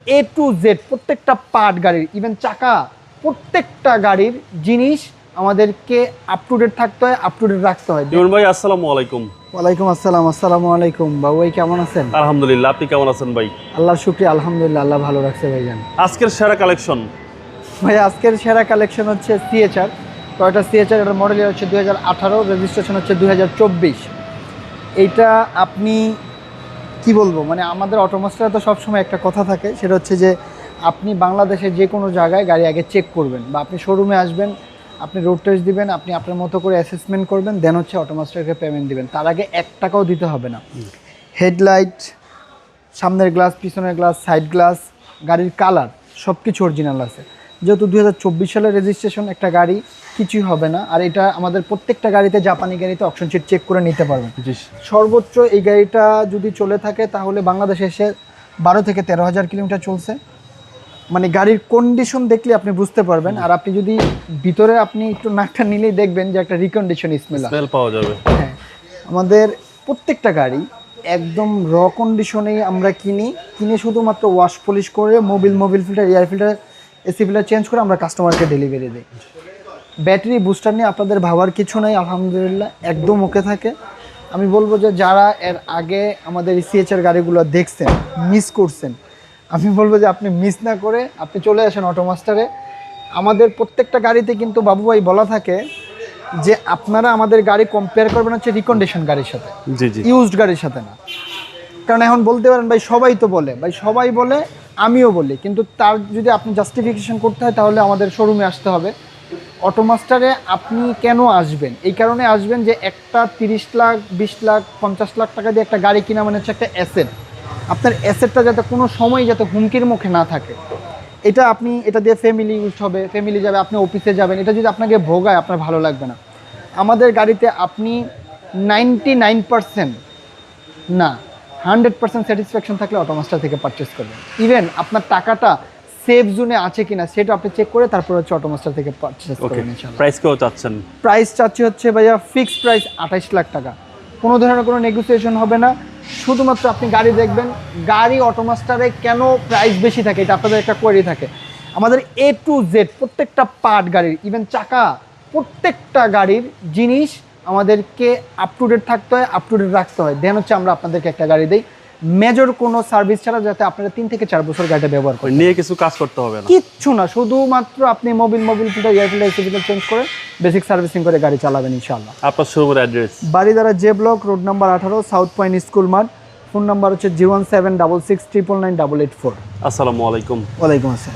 A to Z প্রত্যেকটা part গাড়ির, even চাকা, প্রত্যেকটা গাড়ির জিনিস আমাদেরকে আপ টু ডেট থাকতে হয়, আপ টু ডেট রাখতে হয়। ইমন ভাই আসসালামু আলাইকুম। ওয়ালাইকুম আসসালাম। আসসালামু আলাইকুম বাবু ভাই, কেমন আছেন? আলহামদুলিল্লাহ, আপনি কেমন আছেন ভাই? আল্লাহর শুকরিয়া, আলহামদুলিল্লাহ, আল্লাহ ভালো রাখছে ভাইজান। আজকের সেরা কালেকশন ভাই আজকের সেরা কালেকশন হচ্ছে সিএচআর, টয়োটা সিএচআর। এটার মডেল ইয়ার হচ্ছে 2018, রেজিস্ট্রেশন হচ্ছে 2024। এইটা আপনি কি বলবো, মানে আমাদের অটোমাস্টারে তো সবসময় একটা কথা থাকে, সেটা হচ্ছে যে আপনি বাংলাদেশের যে কোনো জায়গায় গাড়ি আগে চেক করবেন, বা আপনি শোরুমে আসবেন, আপনি রোড টেস্ট দিবেন, আপনি আপনার মতো করে অ্যাসেসমেন্ট করবেন, দেন হচ্ছে অটোমাস্টারকে পেমেন্ট দিবেন। তার আগে 1 টাকাও দিতে হবে না। হেডলাইট, সামনের গ্লাস, পিছনের গ্লাস, সাইড গ্লাস, গাড়ির কালার সব কিছু অরিজিনাল আছে। যেহেতু 2024 সালের রেজিস্ট্রেশন একটা গাড়ি, কিছুই হবে না। আর এটা আমাদের প্রত্যেকটা গাড়িতে, জাপানি গাড়িতে অপশন সিট চেক করে নিতে পারবেন। সর্বোচ্চ এই গাড়িটা যদি চলে থাকে তাহলে বাংলাদেশে এসে 12 থেকে 13,000 কিলোমিটার চলছে। মানে গাড়ির কন্ডিশন দেখলে আপনি বুঝতে পারবেন। আর আপনি যদি ভিতরে আপনি একটু নাকটা নিলেই দেখবেন যে একটা রিকন্ডিশন স্মেল পাওয়া যাবে। হ্যাঁ, আমাদের প্রত্যেকটা গাড়ি একদম র কন্ডিশনেই আমরা কিনে শুধুমাত্র ওয়াশ পলিশ করে Mobil filter, air filter, AC filter change করে আমরা কাস্টমারকে ডেলিভারি দিই। ব্যাটারি বুস্টার নিয়ে আপনাদের ভাবার কিছু নেই, আলহামদুলিল্লাহ একদম ওকে থাকে। আমি বলবো যে যারা এর আগে আমাদের সিএচআর গাড়িগুলো দেখছেন, মিস করছেন, আমি বলবো যে আপনি মিস না করে আপনি চলে আসেন অটোমাস্টারে। আমাদের প্রত্যেকটা গাড়িতে কিন্তু বাবু ভাই বলা থাকে যে আপনারা আমাদের গাড়ি কম্পেয়ার করবেন হচ্ছে রিকন্ডিশন গাড়ির সাথে, ইউজড গাড়ির সাথে না। কারণ এখন বলতে পারেন ভাই সবাই তো বলে, ভাই সবাই বলে, আমিও বলি, কিন্তু তার যদি আপনি জাস্টিফিকেশন করতে হয় তাহলে আমাদের শোরুমে আসতে হবে। অটোমাস্টারে আপনি কেন আসবেন? এই কারণে আসবেন যে একটা 30 লাখ, 20 লাখ, 50 লাখ টাকা দিয়ে একটা গাড়ি কিনা মানে হচ্ছে একটা অ্যাসেট। আপনার অ্যাসেটটা যাতে কোনো সময় যাতে হুমকির মুখে না থাকে। এটা দিয়ে ফ্যামিলি ইউজ হবে, ফ্যামিলি যাবে, আপনি অফিসে যাবেন, এটা যদি আপনাকে ভোগায় আপনার ভালো লাগবে না। আমাদের গাড়িতে আপনি 99% না 100% স্যাটিসফ্যাকশন থাকলে অটোমাস্টার থেকে পারচেস করবেন। ইভেন আপনার টাকাটা সেফ জোনে আছে কিনা সেটা আপনি চেক করে তারপর হচ্ছে অটোমাস্টার থেকে পারচেস করবেন ইনশাআল্লাহ। প্রাইস কেউ চাচ্ছেন? প্রাইস চাচ্ছি হচ্ছে ভাইয়া ফিক্সড প্রাইস 28 লাখ টাকা। কোনো ধরনের কোনো নেগোসিয়েশন হবে না। শুধুমাত্র আপনি গাড়ি দেখবেন। গাড়ি অটোমাস্টারে কেন প্রাইস বেশি থাকে, এটা আপনাদের একটা কোয়েরি থাকে। আমাদের এ টু জেড প্রত্যেকটা পার্ট গাড়ির, ইভেন চাকা, প্রত্যেকটা গাড়ির জিনিস আমাদেরকে আপ টু ডেট থাকতে হয়, আপ টু ডেট রাখতে হয়। দেন হচ্ছে আমরা আপনাদেরকে একটা গাড়ি দিই মেজর কোনো সার্ভিস ছাড়া, যাতে আপনারা 3 থেকে 4 বছর গাড়িটা ব্যবহার করেন, নিয়ে কিছু কাজ করতে হবে না, কিচ্ছু না। শুধুমাত্র আপনি Mobil filter, air filter, AC filter change করে বেসিক সার্ভিসিং করে গাড়ি চালাবেন ইনশাআল্লাহ। আপনার শোরুমের address? Baridhara J block, road number 18, south point school মাঠ। ফোন নাম্বার হচ্ছে 01766999884। আসসালামু আলাইকুম। ওয়ালাইকুম আসসালাম।